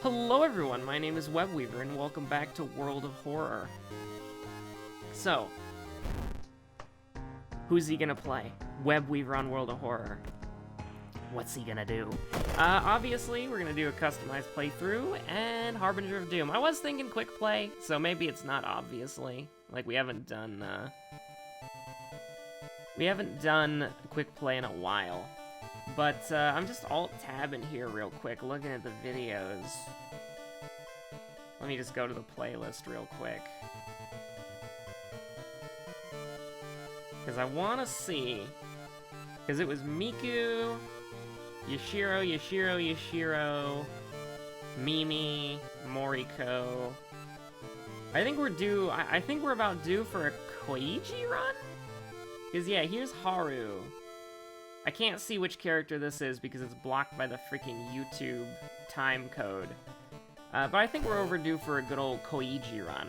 Hello everyone, my name is Webweaver and welcome back to World of Horror. So, who's he gonna play? Webweaver on World of Horror. What's he gonna do? Obviously, we're gonna do a customized playthrough and Harbinger of Doom. I was thinking quick play, so maybe it's not obviously. Like, we haven't done quick play in a while. But, I'm just alt-tabbing here real quick, looking at the videos. Let me just go to the playlist real quick. Because I want to see... Because it was Miku, Yashiro, Mimi, Moriko. I think we're about due for a Koichi run? Because, yeah, here's Haru. I can't see which character this is because it's blocked by the freaking YouTube time code. But I think we're overdue for a good old Koichi run.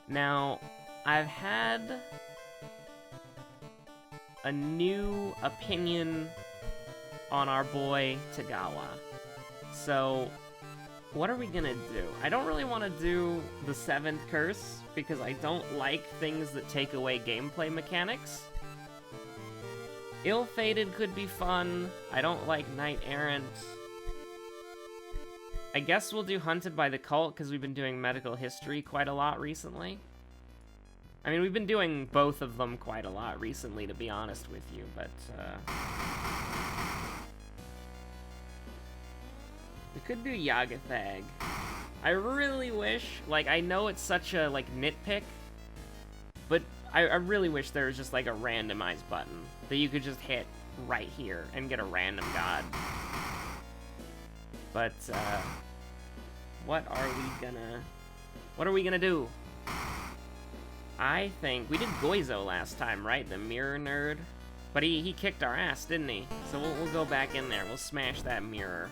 Now, I've had a new opinion on our boy Tagawa. So, what are we gonna do? I don't really want to do the 7th curse because I don't like things that take away gameplay mechanics. Ill-Fated could be fun. I don't like Knight Errant. I guess we'll do Hunted by the Cult, because we've been doing medical history quite a lot recently. I mean, we've been doing both of them quite a lot recently, to be honest with you, but, we could do Yagathag. I really wish, like, I know it's such a, like, nitpick, but I really wish there was just, like, a randomized button that you could just hit right here and get a random god. But, what are we gonna do? I think, we did Goizo last time, right? The mirror nerd? But he kicked our ass, didn't he? So we'll go back in there, we'll smash that mirror.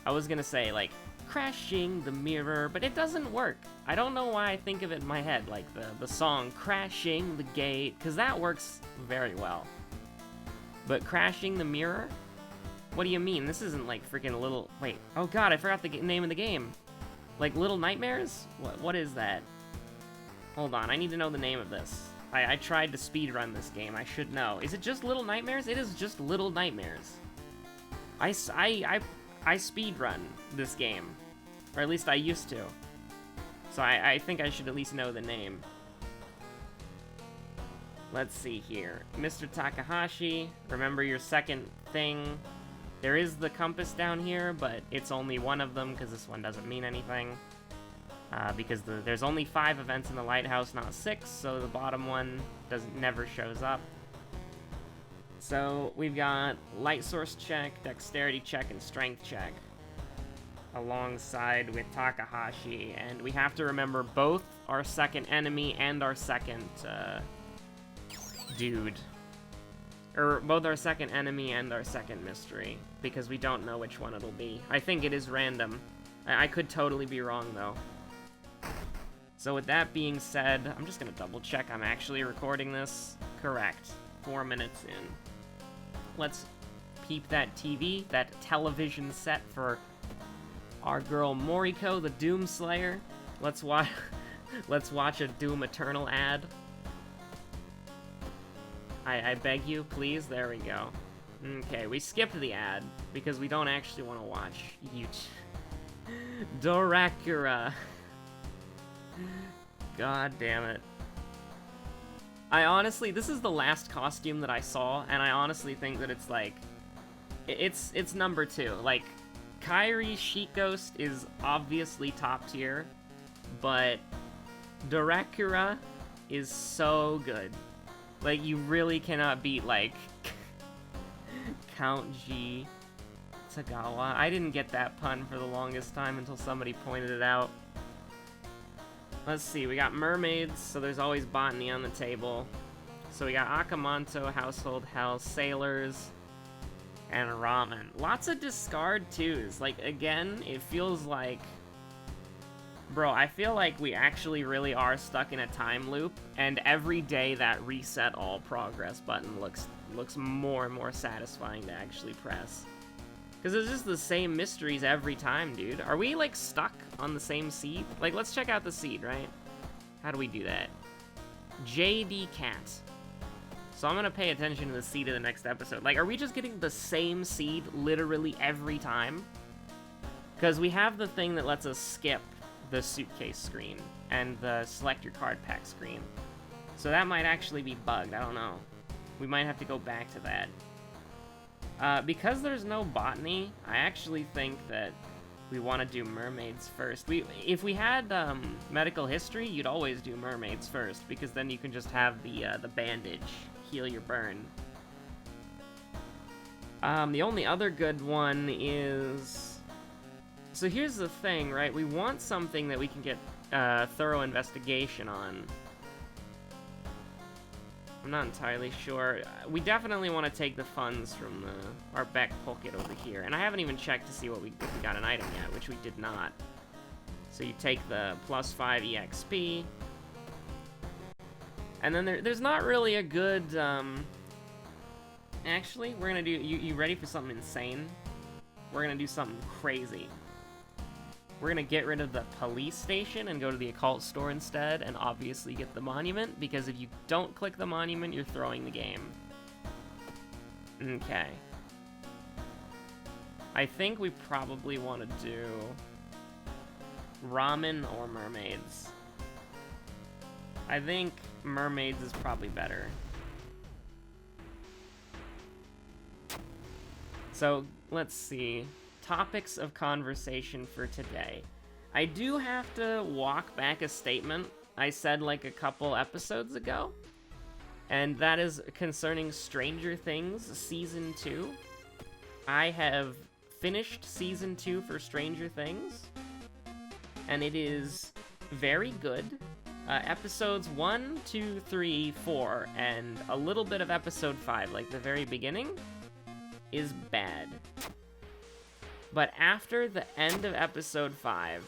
I was gonna say, like, crashing the mirror, but it doesn't work. I don't know why I think of it in my head, like the song Crashing the Gate, because that works very well. But crashing the mirror? What do you mean? This isn't like freaking Little... Wait. Oh god, I forgot the name of the game. Like Little Nightmares? What is that? Hold on, I need to know the name of this. I tried to speedrun this game, I should know. Is it just Little Nightmares? It is just Little Nightmares. I speedrun this game. Or at least I used to. So I think I should at least know the name. Let's see here. Mr. Takahashi, remember your second thing. There is the compass down here, but it's only one of them because this one doesn't mean anything. Because there's only 5 events in the lighthouse, not 6, so the bottom one never shows up. So we've got light source check, dexterity check, and strength check. Alongside with Takahashi, and we have to remember both our second enemy and our second dude. Or both our second enemy and our second mystery, because we don't know which one it'll be. I think it is random. I could totally be wrong, though. So with that being said, I'm just gonna double check I'm actually recording this. Correct. 4 minutes in. Let's peep that TV, that television set for our girl Moriko, the Doom Slayer. Let's watch a Doom Eternal ad. I beg you, please. There we go. Okay, we skipped the ad because we don't actually want to watch Dorakura. God damn it. I honestly, this is the last costume that I saw, and I honestly think that it's like, it's number 2. Like, Kairi Sheet Ghost is obviously top tier, but Dorakura is so good. Like, you really cannot beat, like, Count G Tagawa. I didn't get that pun for the longest time until somebody pointed it out. Let's see, we got mermaids, so there's always botany on the table. So we got Akamanto, Household Hell, Sailors, and ramen. Lots of discard twos. Like, again, it feels like... Bro, I feel like we actually really are stuck in a time loop, and every day that reset all progress button looks more and more satisfying to actually press. Because it's just the same mysteries every time, dude. Are we, like, stuck on the same seed? Like, let's check out the seed, right? How do we do that? JD Cat. So I'm gonna pay attention to the seed of the next episode. Like, are we just getting the same seed literally every time? Because we have the thing that lets us skip the suitcase screen and the select your card pack screen. So that might actually be bugged, I don't know. We might have to go back to that. Because there's no botany, I actually think that we want to do mermaids first. If we had medical history, you'd always do mermaids first, because then you can just have the bandage heal your burn. The only other good one is... So here's the thing, right? We want something that we can get thorough investigation on. I'm not entirely sure. We definitely want to take the funds from our back pocket over here. And I haven't even checked to see if we got an item yet, which we did not. So you take the +5 EXP. And then there's not really a good... Actually, we're going to do... You ready for something insane? We're going to do something crazy. We're gonna get rid of the police station and go to the occult store instead, and obviously get the monument, because if you don't click the monument, you're throwing the game. Okay. I think we probably want to do ramen or mermaids. I think mermaids is probably better. So, let's see. Topics of conversation for today. I do have to walk back a statement I said like a couple episodes ago, and that is concerning Stranger Things Season 2. I have finished Season 2 for Stranger Things, and it is very good. Episodes 1, 2, 3, 4, and a little bit of episode 5, like the very beginning, is bad. But after the end of episode 5,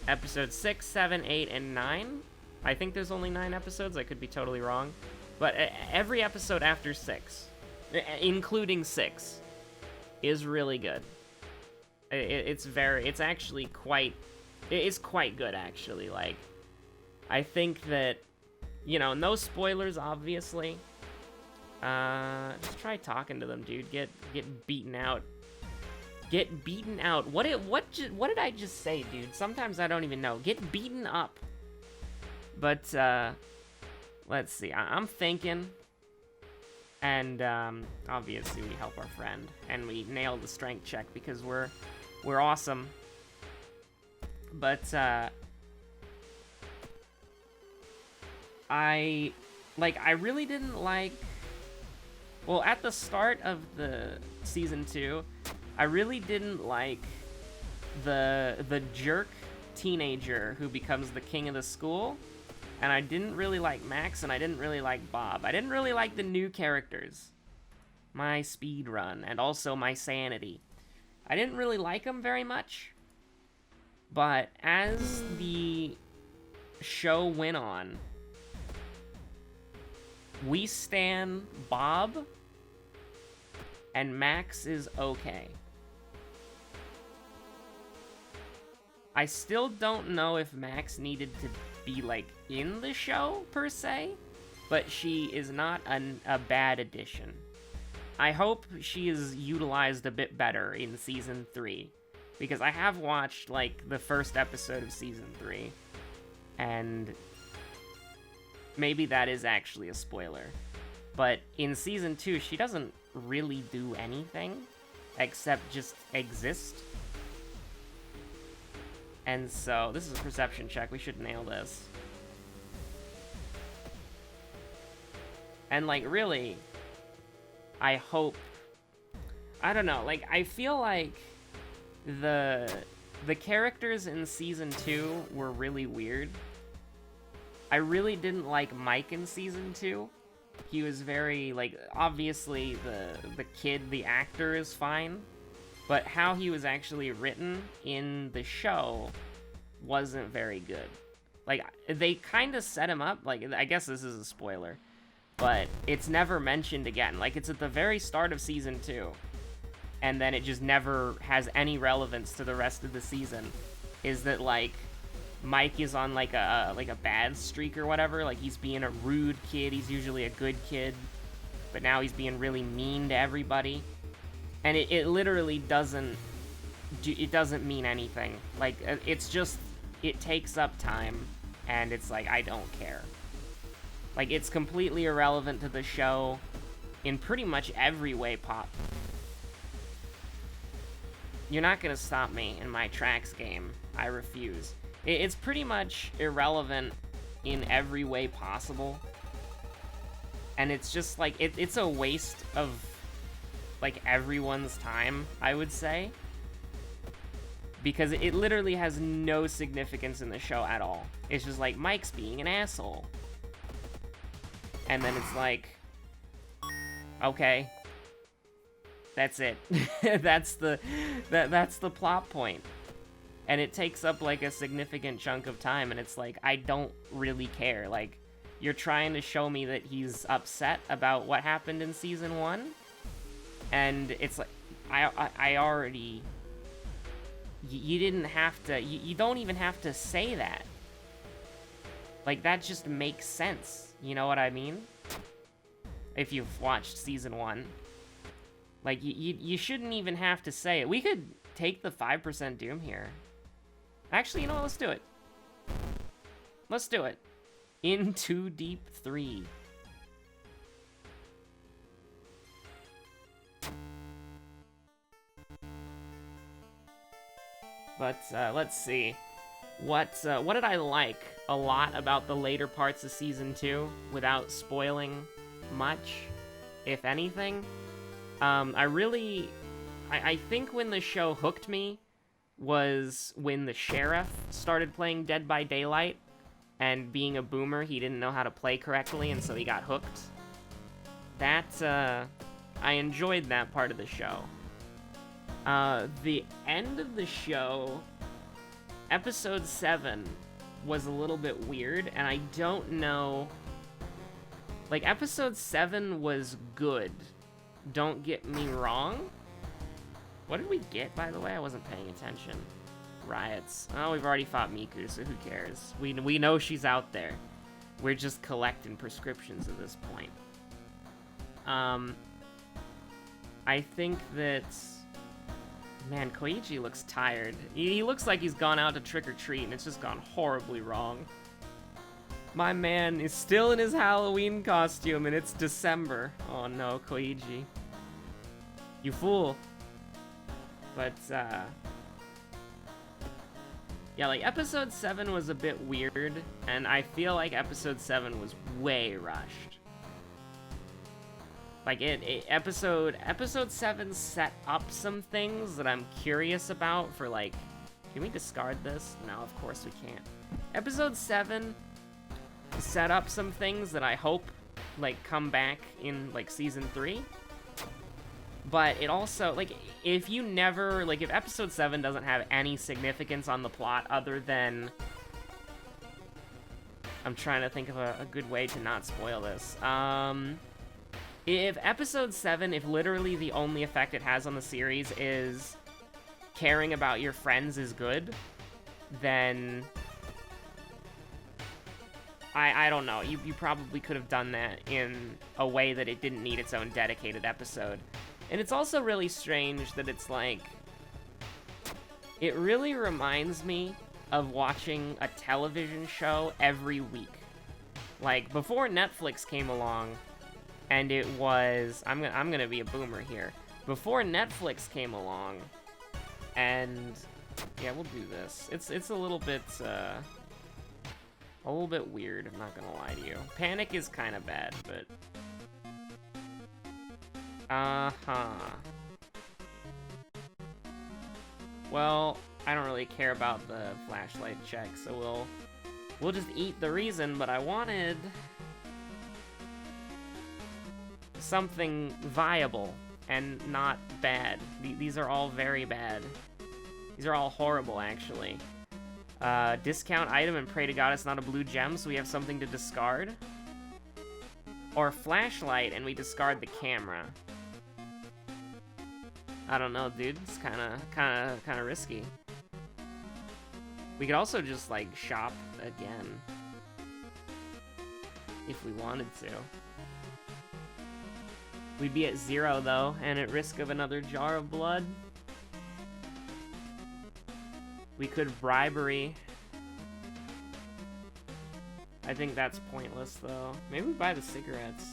episode 6, 7, 8, and 9, I think there's only 9 episodes, I could be totally wrong, but every episode after 6, including 6, is really good. It's quite good, actually. Like, I think that, you know, no spoilers, obviously. Just try talking to them, dude. Get beaten out. Get beaten out. What did I just say, dude? Sometimes I don't even know. Get beaten up. But, let's see. I'm thinking. And, obviously we help our friend. And we nail the strength check because we're awesome. But, I really didn't like... Well, at the start of the Season 2... I really didn't like the jerk teenager who becomes the king of the school, and I didn't really like Max, and I didn't really like Bob. I didn't really like the new characters. My speed run, and also my sanity. I didn't really like them very much, but as the show went on, we stan Bob, and Max is okay. I still don't know if Max needed to be, like, in the show, per se, but she is not a bad addition. I hope she is utilized a bit better in Season 3, because I have watched, like, the first episode of Season 3, and maybe that is actually a spoiler. But in Season 2, she doesn't really do anything, except just exist. And so, this is a perception check. We should nail this. And, like, really, I hope... I don't know, like, I feel like the characters in Season 2 were really weird. I really didn't like Mike in Season 2. He was very, like, obviously the kid, the actor is fine. But how he was actually written in the show wasn't very good. Like, they kind of set him up, like, I guess this is a spoiler, but it's never mentioned again. Like, it's at the very start of Season 2. and then it just never has any relevance to the rest of the season, is that, like, Mike is on, like, a bad streak or whatever. Like, he's being a rude kid. He's usually a good kid, but now he's being really mean to everybody. And it literally doesn't mean anything. Like, it's just, it takes up time, and it's like, I don't care. Like, it's completely irrelevant to the show in pretty much every way You're not gonna stop me in my tracks game. I refuse. It's pretty much irrelevant in every way possible. And it's just like, it's a waste of, like, everyone's time, I would say. Because it literally has no significance in the show at all. It's just like, Mike's being an asshole. And then it's like, okay. That's it. that's the plot point. And it takes up, like, a significant chunk of time, and it's like, I don't really care. Like, you're trying to show me that he's upset about what happened in Season 1, and it's like, I already... You didn't have to... You don't even have to say that. Like, that just makes sense. You know what I mean? If you've watched Season 1. Like, you shouldn't even have to say it. We could take the 5% Doom here. Actually, you know what? Let's do it. Let's do it. In Too Deep 3. But, let's see. What did I like a lot about the later parts of Season 2 without spoiling much, if anything? I think when the show hooked me was when the sheriff started playing Dead by Daylight, and being a boomer, he didn't know how to play correctly, and so he got hooked. I enjoyed that part of the show. The end of the show, episode 7, was a little bit weird, and I don't know... Like, episode 7 was good. Don't get me wrong. What did we get, by the way? I wasn't paying attention. Riots. Oh, we've already fought Miku, so who cares? We know she's out there. We're just collecting prescriptions at this point. I think that... Man, Koichi looks tired. He looks like he's gone out to trick-or-treat, and it's just gone horribly wrong. My man is still in his Halloween costume, and it's December. Oh no, Koichi. You fool. But, yeah, like, episode 7 was a bit weird, and I feel like episode 7 was way rushed. Like, episode 7 set up some things that I'm curious about for, like... Can we discard this? No, of course we can't. Episode 7... set up some things that I hope, like, come back in, like, Season 3. But it also, like, if episode 7 doesn't have any significance on the plot other than... I'm trying to think of a good way to not spoil this. If episode 7, if literally the only effect it has on the series is caring about your friends is good, then... I don't know, you probably could have done that in a way that it didn't need its own dedicated episode. And it's also really strange that it's like... It really reminds me of watching a television show every week. Like, before Netflix came along, and it was... I'm gonna be a boomer here. Before Netflix came along, and... Yeah, we'll do this. It's a little bit, a little bit weird, I'm not gonna lie to you. Panic is kind of bad, but... Well, I don't really care about the flashlight check, so we'll just eat the reason, but I wanted... something viable and not bad. These are all very bad. These are all horrible, actually. Discount item and pray to God it's not a blue gem, so we have something to discard. Or flashlight and we discard the camera. I don't know, dude. It's kind of risky. We could also just, like, shop again. If we wanted to. We'd be at 0, though, and at risk of another jar of blood. We could bribery. I think that's pointless, though. Maybe we buy the cigarettes.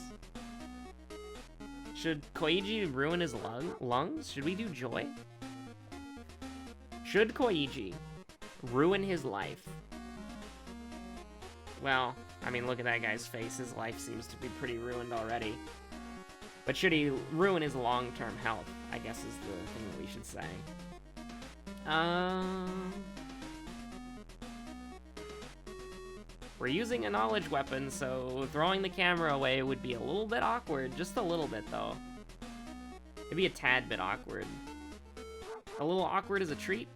Should Koigi ruin his lungs? Should we do joy? Should Koigi ruin his life? Well, I mean, look at that guy's face. His life seems to be pretty ruined already. But should he ruin his long-term health, I guess is the thing that we should say. We're using a knowledge weapon, so throwing the camera away would be a little bit awkward. Just a little bit, though. Maybe a tad bit awkward. A little awkward as a treat?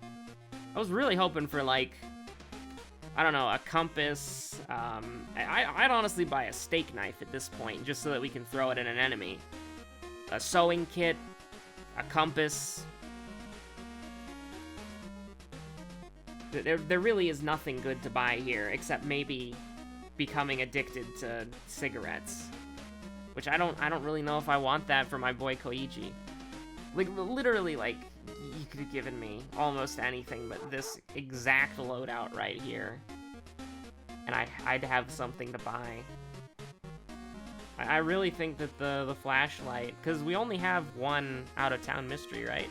I was really hoping for, like, I don't know, a compass. I'd honestly buy a steak knife at this point, just so that we can throw it at an enemy. A sewing kit, a compass. There really is nothing good to buy here, except maybe becoming addicted to cigarettes. Which I don't really know if I want that for my boy Koigi. Like, literally, like, you could have given me almost anything but this exact loadout right here. And I'd have something to buy. I really think that the flashlight, because we only have one out-of-town mystery, right?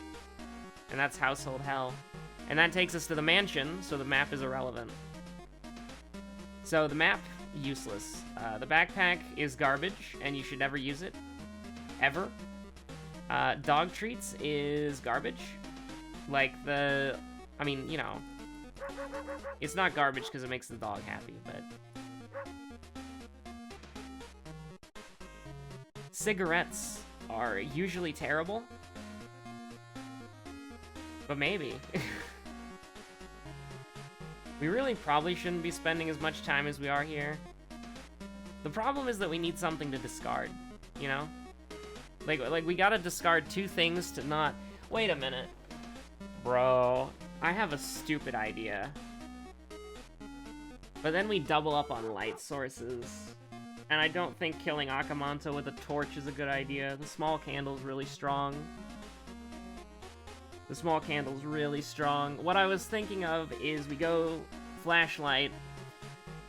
And that's Household Hell. And that takes us to the mansion, so the map is irrelevant. So the map, useless. The backpack is garbage, and you should never use it. Ever. Dog treats is garbage. Like I mean, you know. It's not garbage because it makes the dog happy, but... Cigarettes are usually terrible. But maybe. We really probably shouldn't be spending as much time as we are here. The problem is that we need something to discard, you know? Like we gotta discard 2 things to not... Wait a minute. Bro, I have a stupid idea. But then we double up on light sources. And I don't think killing Akamanto with a torch is a good idea. The small candle's really strong. The small candle's really strong. What I was thinking of is we go flashlight,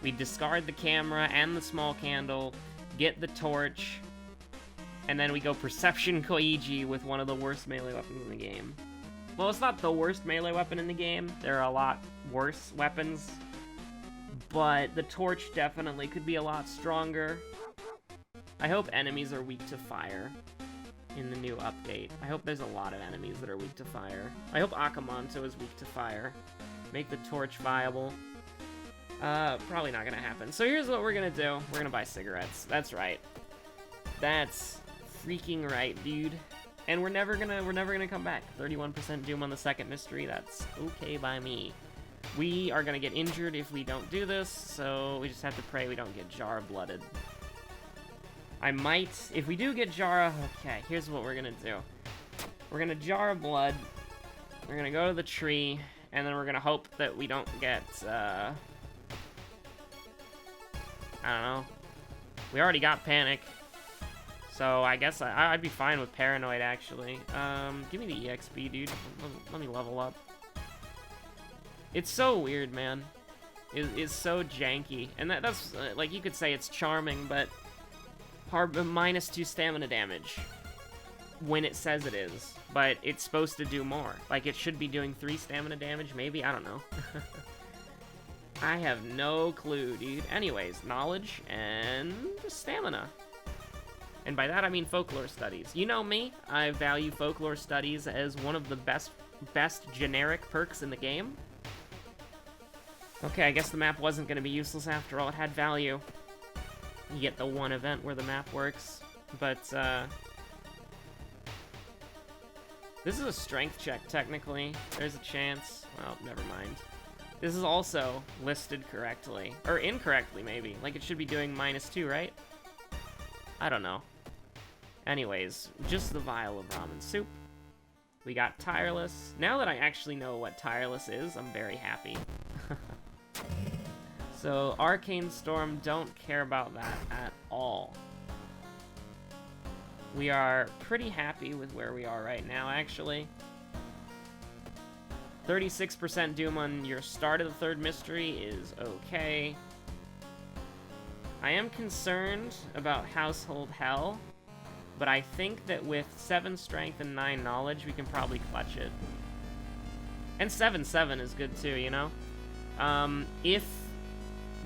we discard the camera and the small candle, get the torch, and then we go perception Koigi with one of the worst melee weapons in the game. Well, it's not the worst melee weapon in the game. There are a lot worse weapons. But the torch definitely could be a lot stronger. I hope enemies are weak to fire in the new update. I hope there's a lot of enemies that are weak to fire. I hope Akamanto is weak to fire. Make the torch viable. Probably not gonna happen. So here's what we're gonna do. We're gonna buy cigarettes. That's right. That's freaking right, dude. And we're never gonna come back. 31% doom on the second mystery. That's okay by me. We are gonna get injured if we don't do this, so we just have to pray we don't get Jara blooded. I might, if we do get Jara, okay, here's what we're gonna do. We're gonna Jara blood, we're gonna go to the tree, and then we're gonna hope that we don't get, I don't know. We already got panic, so I guess I'd be fine with paranoid, actually. Give me the EXP, dude. Let me level up. It's so weird, man. It's so janky. And that's, like, you could say it's charming, but -2 stamina damage when it says it is. But it's supposed to do more. Like, it should be doing 3 stamina damage, maybe? I don't know. I have no clue, dude. Anyways, knowledge and stamina. And by that, I mean folklore studies. You know me, I value folklore studies as one of the best generic perks in the game. Okay, I guess the map wasn't going to be useless after all. It had value. You get the one event where the map works. But, this is a strength check, technically. There's a chance. Well, never mind. This is also listed correctly. Or incorrectly, maybe. Like, it should be doing -2, right? I don't know. Anyways, just the vial of ramen soup. We got Tireless. Now that I actually know what Tireless is, I'm very happy. So, Arcane Storm, don't care about that at all. We are pretty happy with where we are right now, actually. 36% Doom on your start of the third mystery is okay. I am concerned about Household Hell, but I think that with 7 Strength and 9 Knowledge, we can probably clutch it. And 7/7 is good too, you know? If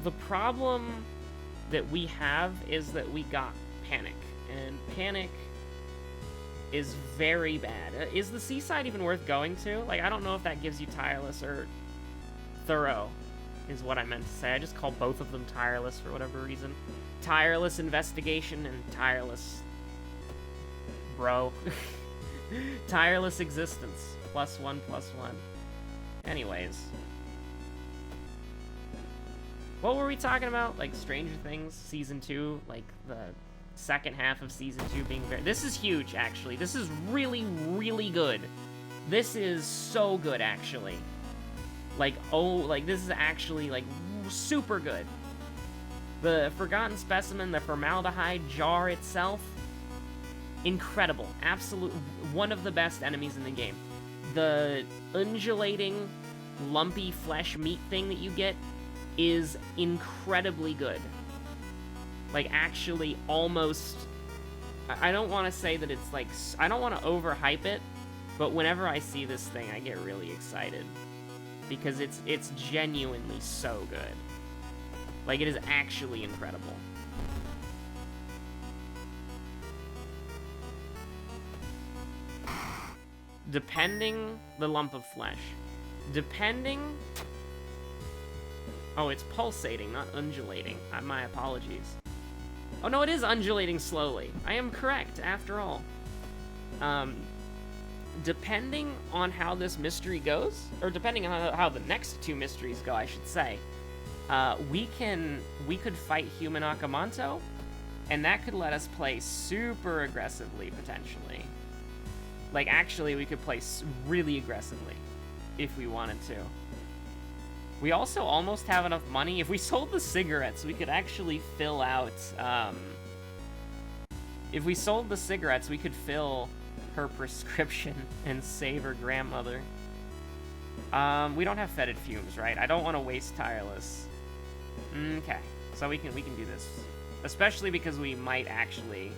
the problem that we have is that we got Panic, and Panic is very bad. Is the Seaside even worth going to? Like, I don't know if that gives you Tireless or Thorough, is what I meant to say. I just call both of them Tireless for whatever reason. Tireless Investigation and Tireless... Bro. Tireless Existence. +1/+1. Anyways. What were we talking about? Like, Stranger Things Season 2? Like, the second half of Season 2 being very... This is huge, actually. This is really, really good. This is so good, actually. Like, oh, like, this is actually, like, super good. The Forgotten Specimen, the Formaldehyde jar itself, incredible. Absolute, one of the best enemies in the game. The undulating, lumpy flesh meat thing that you get is incredibly good. Like, actually, almost... I don't want to say that it's, like... I don't want to overhype it, but whenever I see this thing, I get really excited. Because it's genuinely so good. Like, it is actually incredible. Depending the lump of flesh. Depending... Oh, it's pulsating, not undulating. My apologies. Oh, no, it is undulating slowly. I am correct, after all. Depending on how this mystery goes, or depending on how the next 2 mysteries go, I should say, we could fight Human Akamanto, and that could let us play super aggressively, potentially. Like, actually, we could play really aggressively, if we wanted to. We also almost have enough money. If we sold the cigarettes, we could actually fill out, if we sold the cigarettes, we could fill her prescription and save her grandmother. We don't have fetid fumes, right? I don't want to waste Tireless. Okay, so we can do this. Especially because we might actually...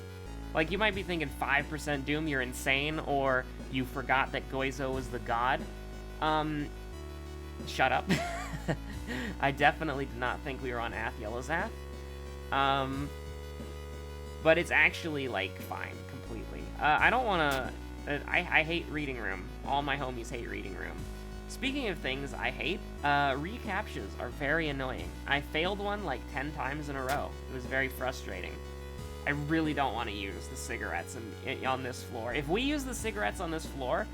Like, you might be thinking 5% Doom, you're insane, or you forgot that Goizo was the god. Shut up. I definitely did not think we were on Ath Yelazath. But it's actually, like, fine, completely. I don't want to... I hate Reading Room. All my homies hate Reading Room. Speaking of things I hate, recaptures are very annoying. I failed one, like, 10 times in a row. It was very frustrating. I really don't want to use the cigarettes on this floor. If we use the cigarettes on this floor,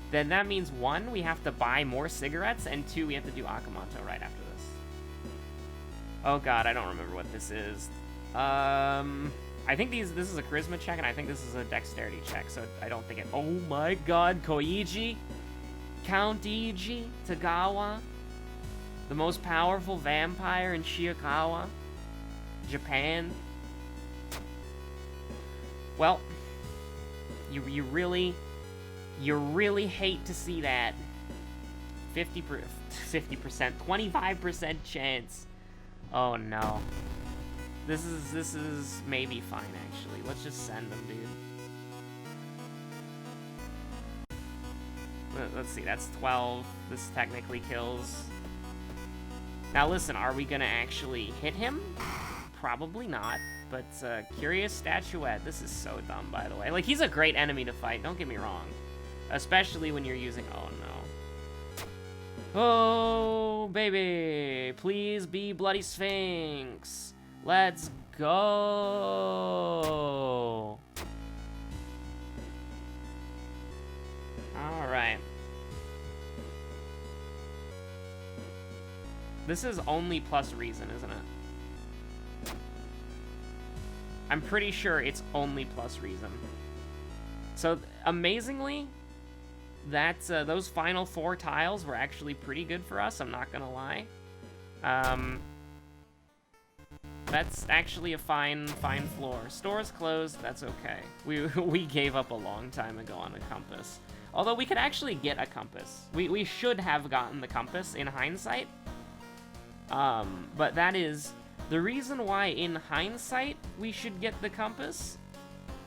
then that means 1, we have to buy more cigarettes, and 2, we have to do Akamanto right after this. Oh god, I don't remember what this is. I think this is a charisma check, and I think this is a dexterity check, so I don't think it... Oh my god, Koichi? Count Iji Tagawa? The most powerful vampire in Shiikawa? Japan? Well, you really hate to see that. 50%, 25% chance. Oh no. This is maybe fine, actually. Let's just send them, dude. Let's see, that's 12. This technically kills. Now listen, are we gonna actually hit him? Probably not, but Curious Statuette, this is so dumb, by the way. Like, he's a great enemy to fight, don't get me wrong. Especially when you're using... Oh, no. Oh, baby. Please be Bloody Sphinx. Let's go. Alright. This is only plus reason, isn't it? I'm pretty sure it's only plus reason. So, amazingly, That's those final 4 tiles were actually pretty good for us, I'm not gonna lie. That's actually a fine floor. Store's closed, that's okay. We gave up a long time ago on a compass. Although we could actually get a compass. We should have gotten the compass in hindsight. But that is the reason why in hindsight we should get the compass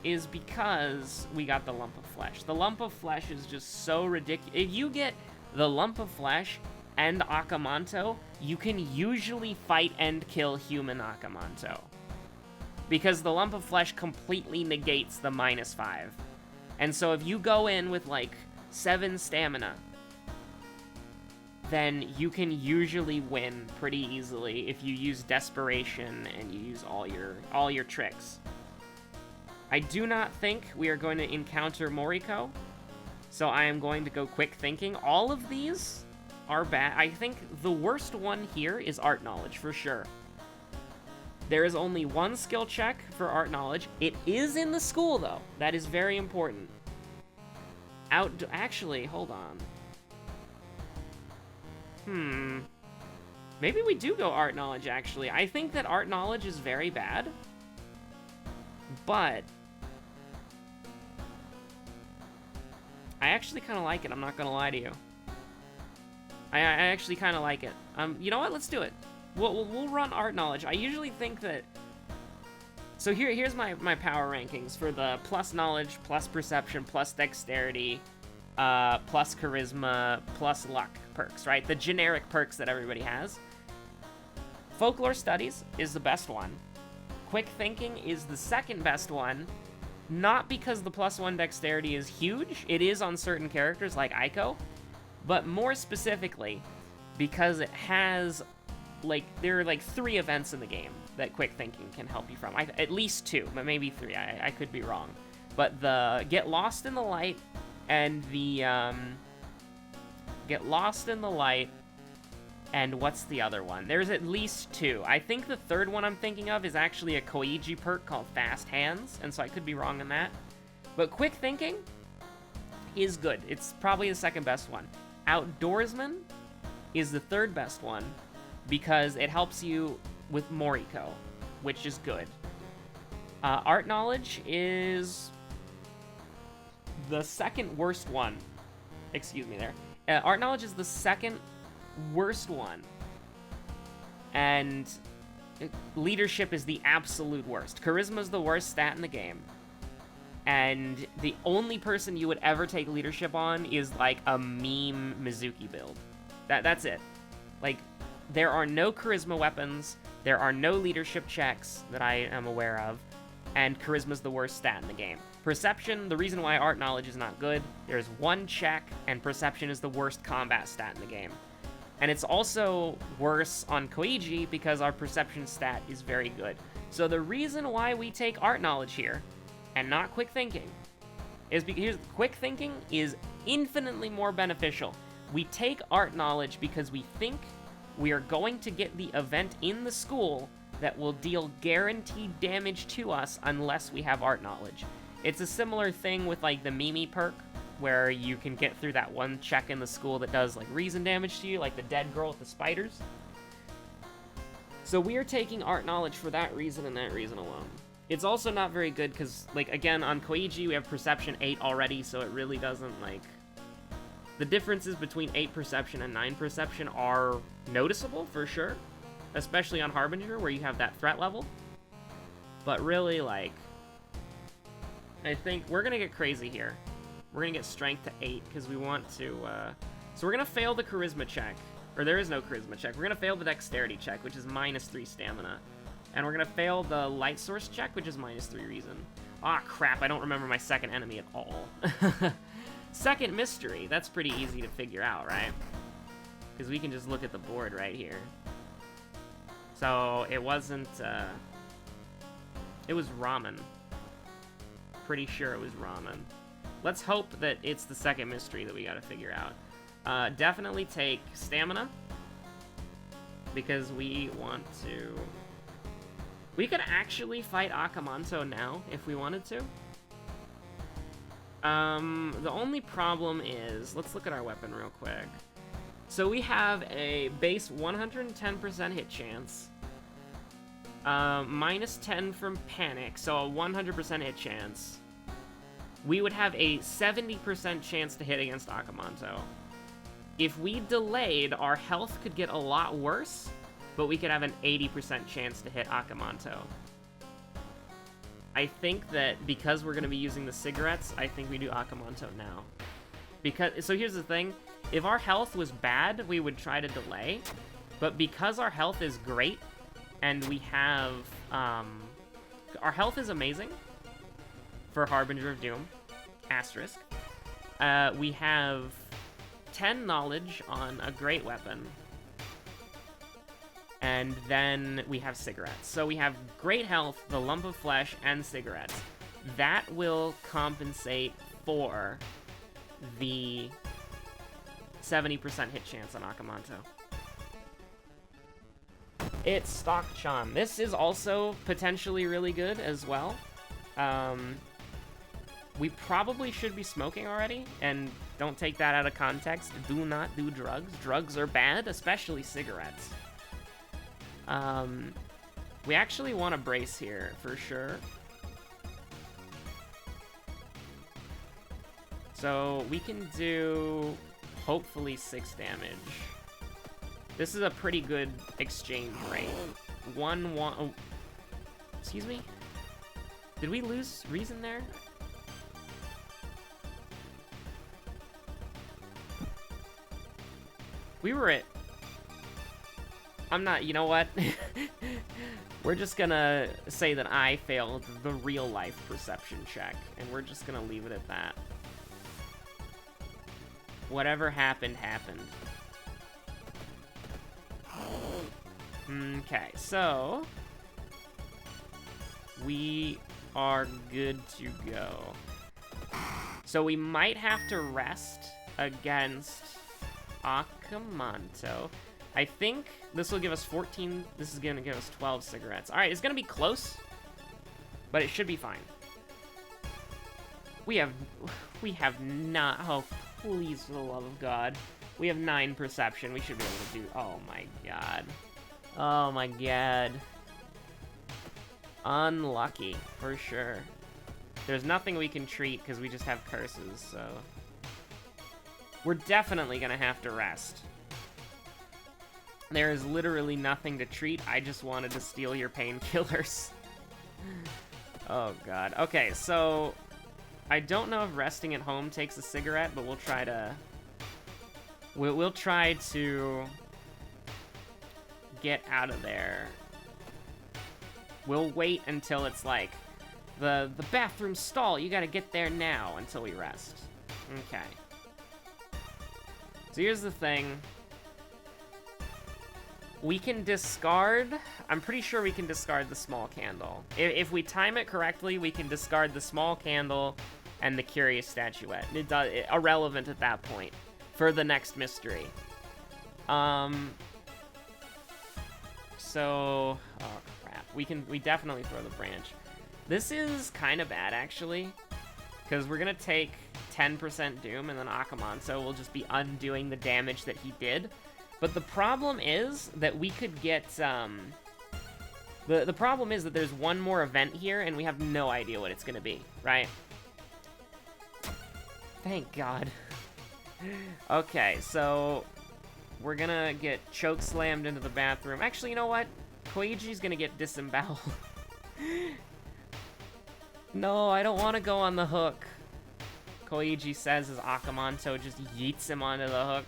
is because we got the lump of flesh. The lump of flesh is just so ridiculous. If you get the lump of flesh and Akamanto, you can usually fight and kill human Akamanto. Because the lump of flesh completely negates the -5. And so if you go in with like 7 stamina, then you can usually win pretty easily if you use desperation and you use all your tricks. I do not think we are going to encounter Moriko, so I am going to go quick thinking. All of these are bad. I think the worst one here is art knowledge, for sure. There is only 1 skill check for art knowledge. It is in the school, though. That is very important. Actually, hold on. Maybe we do go art knowledge, actually. I think that art knowledge is very bad. But I actually kind of like it, I'm not going to lie to you. I actually kind of like it. You know what? Let's do it. We'll run art knowledge. I usually think that... So here's my power rankings for the plus knowledge, plus perception, plus dexterity, plus charisma, plus luck perks, right? The generic perks that everybody has. Folklore studies is the best one. Quick thinking is the second best one. Not because the +1 dexterity is huge. It is on certain characters like Aiko. But more specifically, because it has, like, there are like 3 events in the game that quick thinking can help you from. At least 2, but maybe 3. I could be wrong. But the Get Lost in the Light and the, Get Lost in the Light and what's the other one? There's at least 2. I think the third one I'm thinking of is actually a Koiji perk called Fast Hands, and so I could be wrong on that. But quick thinking is good. It's probably the second best one. Outdoorsman is the third best one because it helps you with Moriko, which is good. Art knowledge is the second worst one. Excuse me there. Art knowledge is the second worst one. And leadership is the absolute worst. Charisma is the worst stat in the game. And the only person you would ever take leadership on is like a meme Mizuki build. That's it. Like, there are no charisma weapons, there are no leadership checks that I am aware of, and charisma's the worst stat in the game. Perception, the reason why art knowledge is not good, there's 1 check, and perception is the worst combat stat in the game. And it's also worse on Koiji because our perception stat is very good. So the reason why we take art knowledge here, and not quick thinking, is because quick thinking is infinitely more beneficial. We take art knowledge because we think we are going to get the event in the school that will deal guaranteed damage to us unless we have art knowledge. It's a similar thing with like the Mimi perk, where you can get through that 1 check in the school that does like reason damage to you, like the dead girl with the spiders. So we are taking art knowledge for that reason and that reason alone. It's also not very good because, like, again, on Koiji we have perception 8 already, so it really doesn't, like... The differences between 8 perception and 9 perception are noticeable, for sure. Especially on Harbinger, where you have that threat level. But really, like... I think we're gonna get crazy here. We're gonna get strength to 8, because we want to, So we're gonna fail the charisma check. Or there is no charisma check. We're gonna fail the dexterity check, which is -3 stamina. And we're gonna fail the light source check, which is -3 reason. Ah, crap, I don't remember my second enemy at all. Second mystery, that's pretty easy to figure out, right? Because we can just look at the board right here. So, it wasn't, it was ramen. Pretty sure it was ramen. Let's hope that it's the second mystery that we gotta figure out. Definitely take stamina. Because we want to... We could actually fight Akamanto now, if we wanted to. The only problem is, let's look at our weapon real quick. So we have a base 110% hit chance, minus 10 from panic, so a 100% hit chance. We would have a 70% chance to hit against Akamanto. If we delayed, our health could get a lot worse, but we could have an 80% chance to hit Akamanto. I think that because we're going to be using the cigarettes, I think we do Akamanto now. So here's the thing. If our health was bad, we would try to delay. But because our health is great, and we have... our health is amazing for Harbinger of Doom. Asterisk. We have 10 knowledge on a great weapon. And then we have cigarettes. So we have great health, the lump of flesh, and cigarettes. That will compensate for the 70% hit chance on Akamanto. It's Stock Chan. This is also potentially really good as well. We probably should be smoking already, and don't take that out of context. Do not do drugs. Drugs are bad, especially cigarettes. We actually want to brace here, for sure. So we can do, hopefully, 6 damage. This is a pretty good exchange rate. Oh, excuse me? Did we lose reason there? We were at... I'm not, you know what? We're just gonna say that I failed the real-life perception check, and we're just gonna leave it at that. Whatever happened, happened. Okay, so... we are good to go. So we might have to rest against Akamanto. I think this will give us 14, this is gonna give us 12 cigarettes. Alright, it's gonna be close, but it should be fine. We have not, oh, please, for the love of God. We have 9 perception, we should be able to do, oh my god. Oh my god. Unlucky, for sure. There's nothing we can treat, because we just have curses, so... we're definitely gonna have to rest. There is literally nothing to treat. I just wanted to steal your painkillers. Oh, God. Okay, so... I don't know if resting at home takes a cigarette, but we'll try to... We'll try to... get out of there. We'll wait until it's like... The bathroom stall, you gotta get there now until we rest. Okay. So here's the thing. We can discard... I'm pretty sure we can discard the small candle. If we time it correctly, we can discard the small candle and the curious statuette. Irrelevant at that point for the next mystery. So... oh, crap. We definitely throw the branch. This is kind of bad, actually. Because we're going to take 10% Doom, and then Akamanto will just be undoing the damage that he did. But the problem is that we could get, the problem is that there's one more event here, and we have no idea what it's going to be, right? Thank God. Okay, so we're going to get choke slammed into the bathroom. Actually, you know what? Koichi's going to get disemboweled. No, I don't want to go on the hook. Koichi says as Akamanto just yeets him onto the hook.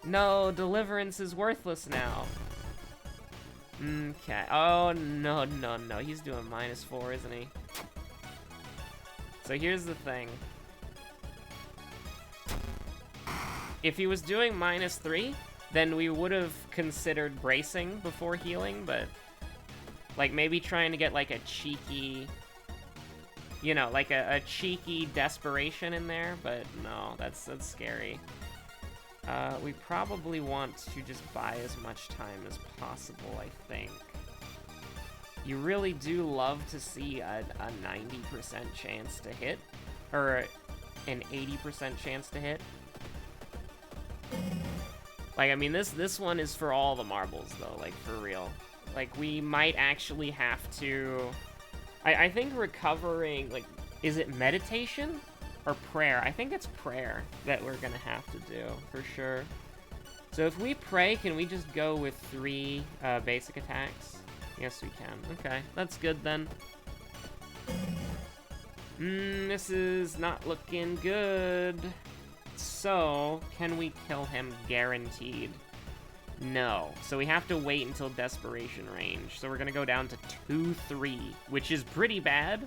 No, deliverance is worthless now. Okay. Oh, no, no, no. He's doing -4, isn't he? So here's the thing. If he was doing -3, then we would have considered bracing before healing, but... like, maybe trying to get, like, a cheeky... you know, like a cheeky desperation in there, but no, that's scary. We probably want to just buy as much time as possible, I think. You really do love to see a 90% chance to hit, or an 80% chance to hit. Like, I mean, this one is for all the marbles, though, like, for real. Like, we might actually have to... I think recovering, like, is it meditation or prayer? I think it's prayer that we're gonna have to do, for sure. So if we pray, can we just go with 3 basic attacks? Yes, we can. Okay, that's good then. This is not looking good. So, can we kill him guaranteed? No. So we have to wait until desperation range. So we're gonna go down to 2-3, which is pretty bad.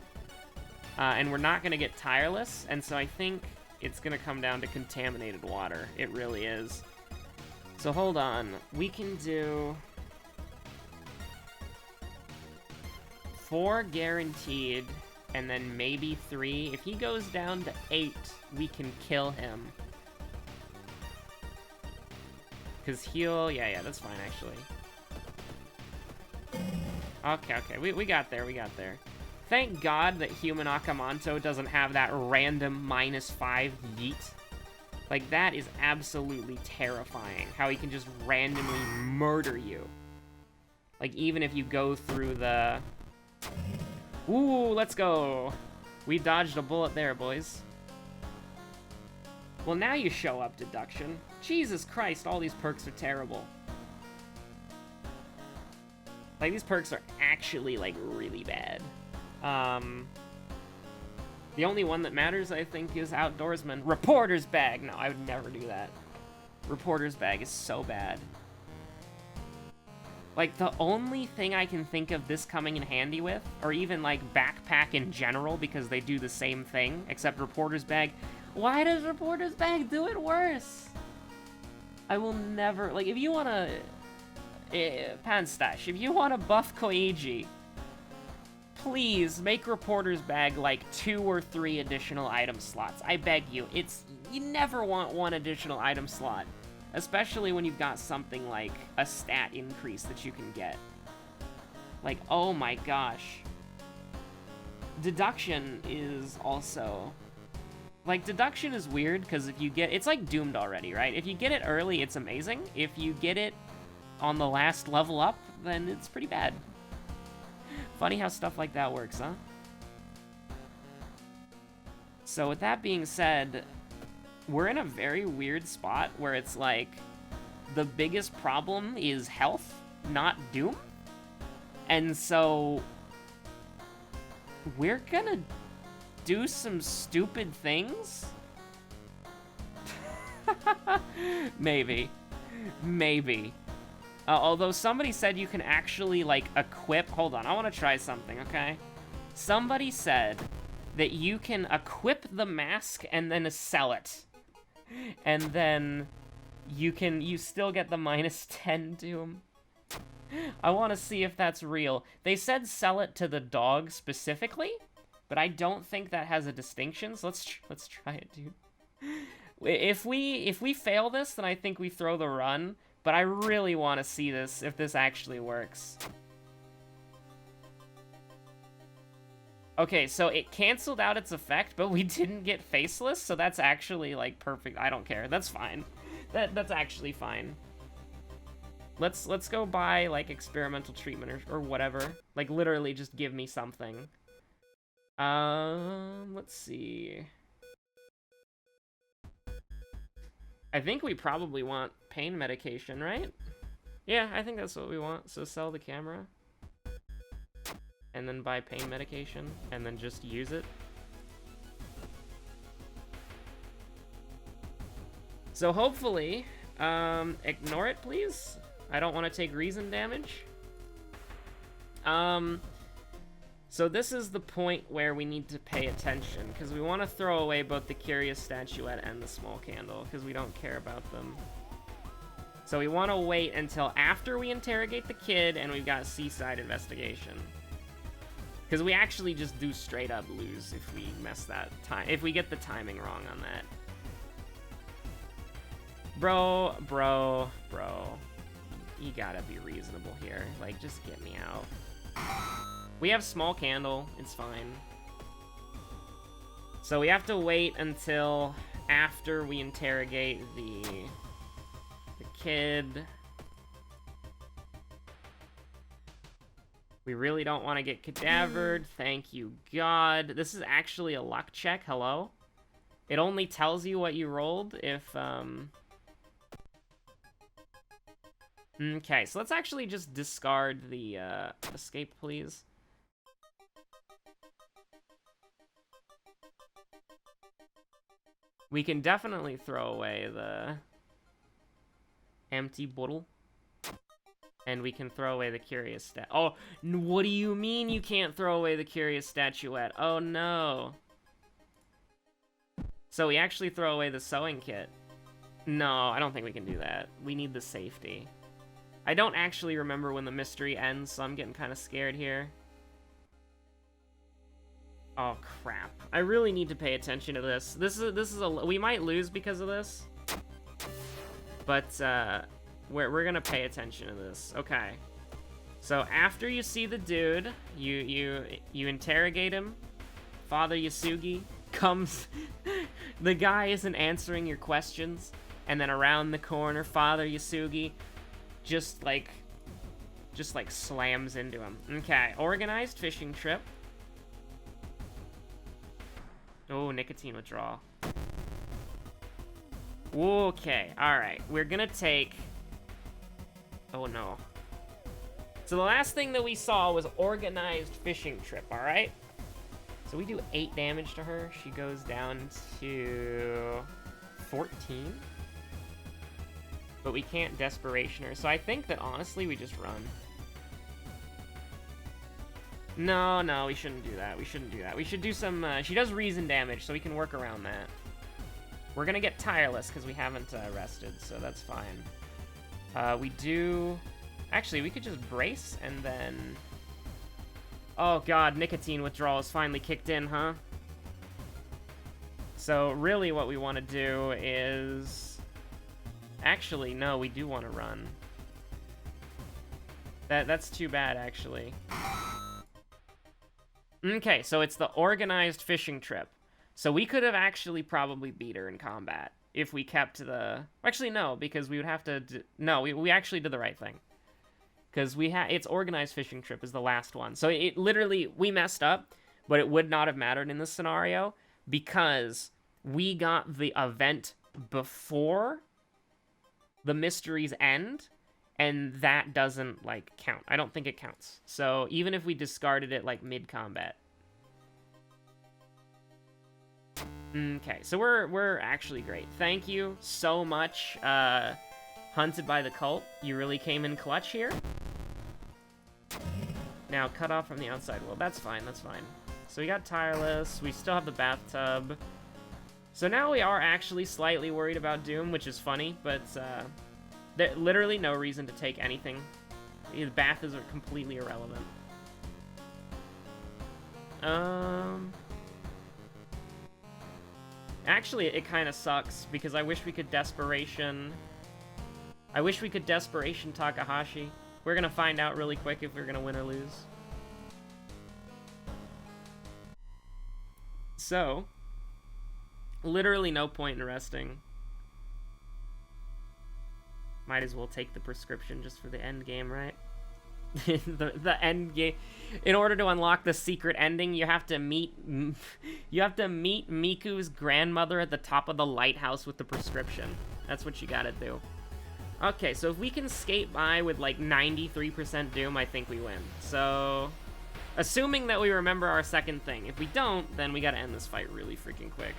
And we're not gonna get tireless, and so I think it's gonna come down to contaminated water. It really is. So hold on. We can do 4 guaranteed, and then maybe 3. If he goes down to 8, we can kill him. Because heal... Yeah, that's fine, actually. Okay. We got there, Thank God that human Akamanto doesn't have that random -5 yeet. Like, that is absolutely terrifying. How he can just randomly murder you. Like, even if you go through the... Ooh, let's go. We dodged a bullet there, boys. Well, now you show up, Deduction. Jesus Christ, all these perks are terrible. Like, these perks are actually, like, really bad. The only one that matters, I think, is Outdoorsman. Reporter's Bag! No, I would never do that. Reporter's Bag is so bad. Like, the only thing I can think of this coming in handy with, or even, like, Backpack in general, because they do the same thing, except Reporter's Bag. Why does Reporter's Bag do it worse? I will never... Like, if you want to... Panstash, if you want to buff Koigi, please make Reporter's Bag, like, 2 or 3 additional item slots. I beg you. You never want 1 additional item slot. Especially when you've got something like a stat increase that you can get. Like, oh my gosh. Deduction is also... Like, Deduction is weird, because if you get... It's like Doomed already, right? If you get it early, it's amazing. If you get it on the last level up, then it's pretty bad. Funny how stuff like that works, huh? So with that being said... We're in a very weird spot where it's like the biggest problem is health, not Doom. And so we're gonna do some stupid things? Maybe. Although somebody said you can actually, like, equip... Hold on, I want to try something, okay? Somebody said that you can equip the mask and then sell it. And then you still get the -10 Doom. I want to see if that's real. They said sell it to the dog specifically, but I don't think that has a distinction. So let's try it, dude. If we fail this, then I think we throw the run. But I really want to see this if this actually works. Okay, so it canceled out its effect, but we didn't get faceless, so that's actually, like, perfect. I don't care. That's fine. That's actually fine. Let's go buy, like, experimental treatment or whatever. Like, literally just give me something. Let's see. I think we probably want pain medication, right? Yeah, I think that's what we want. So sell the camera. And then buy pain medication, and then just use it. So hopefully, ignore it, please. I don't want to take reason damage. So this is the point where we need to pay attention, because we want to throw away both the curious statuette and the small candle, because we don't care about them. So we want to wait until after we interrogate the kid, and we've got seaside investigation. Because we actually just do straight up lose if we mess that time, if we get the timing wrong on that. Bro. You gotta be reasonable here. Like, just get me out. We have small candle, it's fine. So we have to wait until after we interrogate the kid. We really don't want to get cadavered. Thank you, God. This is actually a luck check. Hello? It only tells you what you rolled if, Okay, so let's actually just discard the, escape, please. We can definitely throw away the empty bottle. And we can throw away the curious stat. Oh, what do you mean you can't throw away the curious statuette? Oh, no. So we actually throw away the sewing kit. No, I don't think we can do that. We need the safety. I don't actually remember when the mystery ends, so I'm getting kind of scared here. Oh, crap. I really need to pay attention to this. This is a... We might lose because of this. But, we're gonna pay attention to this. Okay. So after you see the dude, you interrogate him. Father Yasugi comes. The guy isn't answering your questions, and then around the corner, Father Yasugi just like slams into him. Okay, organized fishing trip. Oh, nicotine withdrawal. Okay, all right. We're gonna take. Oh no. So the last thing that we saw was organized fishing trip, alright? So we do 8 damage to her. She goes down to 14. But we can't desperation her. So I think that honestly we just run. No, we shouldn't do that. We shouldn't do that. We should do some, she does reason damage, so we can work around that. We're gonna get tireless because we haven't rested, so that's fine. We do... Actually, we could just brace and then... Oh god, nicotine withdrawal is finally kicked in, huh? So really what we want to do is... Actually, no, we do want to run. That's too bad, actually. Okay, so it's the organized fishing trip. So we could have actually probably beat her in combat. If we kept the... Actually, no, because we would have to... No, we actually did the right thing. Because it's organized fishing trip is the last one. So it literally... We messed up, but it would not have mattered in this scenario because we got the event before the mysteries end, and that doesn't, like, count. I don't think it counts. So even if we discarded it, like, mid-combat. Okay, so we're actually great. Thank you so much, Hunted by the Cult. You really came in clutch here. Now, cut off from the outside world. That's fine, that's fine. So we got Tireless. We still have the bathtub. So now we are actually slightly worried about Doom, which is funny, but there's literally no reason to take anything. The bath is completely irrelevant. Actually, it kind of sucks, because I wish we could Desperation... I wish we could Desperation Takahashi. We're gonna find out really quick if we're gonna win or lose. So, literally no point in resting. Might as well take the prescription just for the end game, right? the end game. In order to unlock the secret ending, you have to meet Miku's grandmother at the top of the lighthouse with the prescription. That's what you gotta do. Okay, so if we can skate by with like 93% Doom, I think we win. So, assuming that we remember our second thing. If we don't, then we gotta end this fight really freaking quick.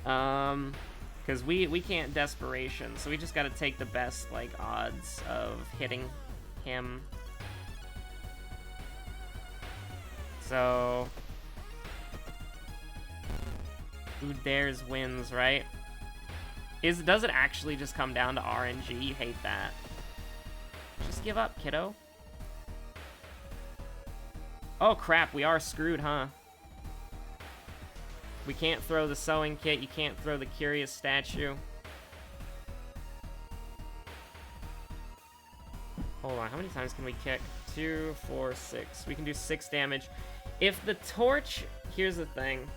Because we can't Desperation, so we just gotta take the best, like, odds of hitting him. So, who dares wins, right? Does it actually just come down to RNG? You hate that. Just give up, kiddo. Oh crap, we are screwed, huh? We can't throw the sewing kit, you can't throw the curious statue. Hold on, how many times can we kick? 2, 4, 6. We can do 6 damage. If the torch... Here's the thing.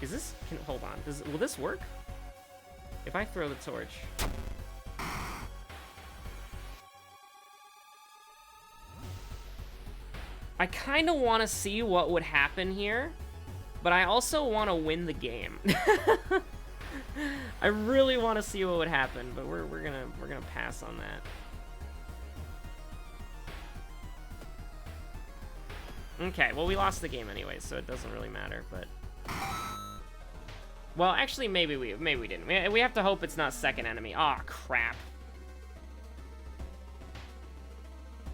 Is this... hold on. Will this work? If I throw the torch... I kind of want to see what would happen here, but I also want to win the game. I really want to see what would happen, but we're gonna pass on that. Okay, well, we lost the game anyway, so it doesn't really matter, but... Well, actually, maybe we didn't. We have to hope it's not second enemy. Aw, oh, crap.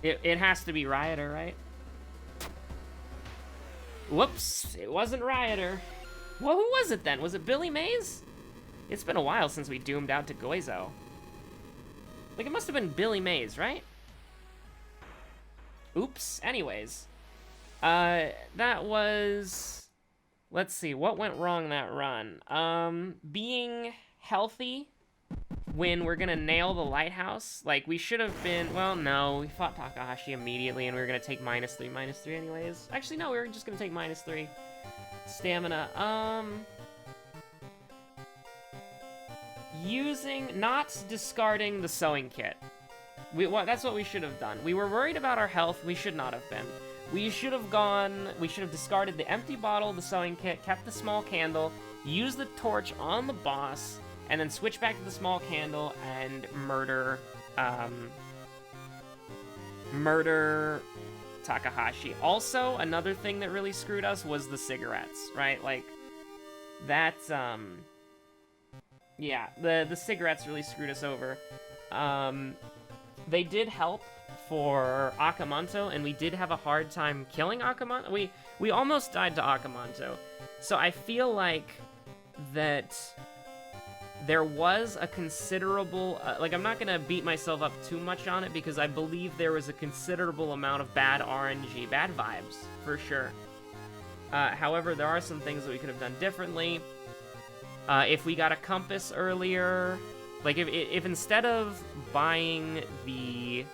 It has to be Rioter, right? Whoops, it wasn't Rioter. Well, who was it then? Was it Billy Mays? It's been a while since we doomed out to Goizo. Like, it must have been Billy Mays, right? Oops, anyways. That was... Let's see, what went wrong that run? Being healthy when we're gonna nail the lighthouse. Like, we should have been... Well, no, we fought Takahashi immediately, and we were gonna take -3 anyways. Actually, no, we were just gonna take -3. Stamina, not discarding the sewing kit. That's what we should have done. We were worried about our health, we should not have been. We should have discarded the empty bottle, the sewing kit, kept the small candle, used the torch on the boss, and then switch back to the small candle and murder Takahashi. Also, another thing that really screwed us was the cigarettes, right? Like, that's, yeah, the cigarettes really screwed us over. They did help for Akamanto, and we did have a hard time killing Akamanto. We almost died to Akamanto. So I feel like that there was a considerable... like, I'm not going to beat myself up too much on it, because I believe there was a considerable amount of bad RNG, bad vibes, for sure. However, there are some things that we could have done differently. If we got a compass earlier... Like, if instead of buying the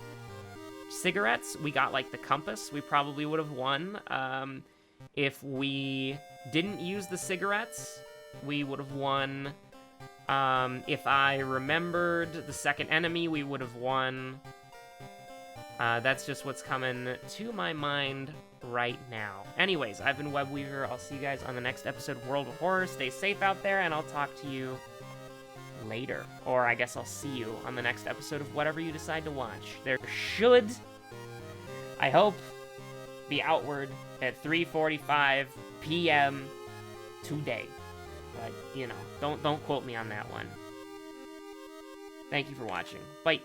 cigarettes, we got, like, the compass, we probably would have won. If we didn't use the cigarettes, we would have won. If I remembered the second enemy, we would have won. That's just what's coming to my mind right now. Anyways, I've been Webweaver. I'll see you guys on the next episode of World of Horror. Stay safe out there, and I'll talk to you later. Or I guess I'll see you on the next episode of whatever you decide to watch. There should, I hope, be Outward at 3:45 p.m. today. But, you know, don't quote me on that one. Thank you for watching. Bye.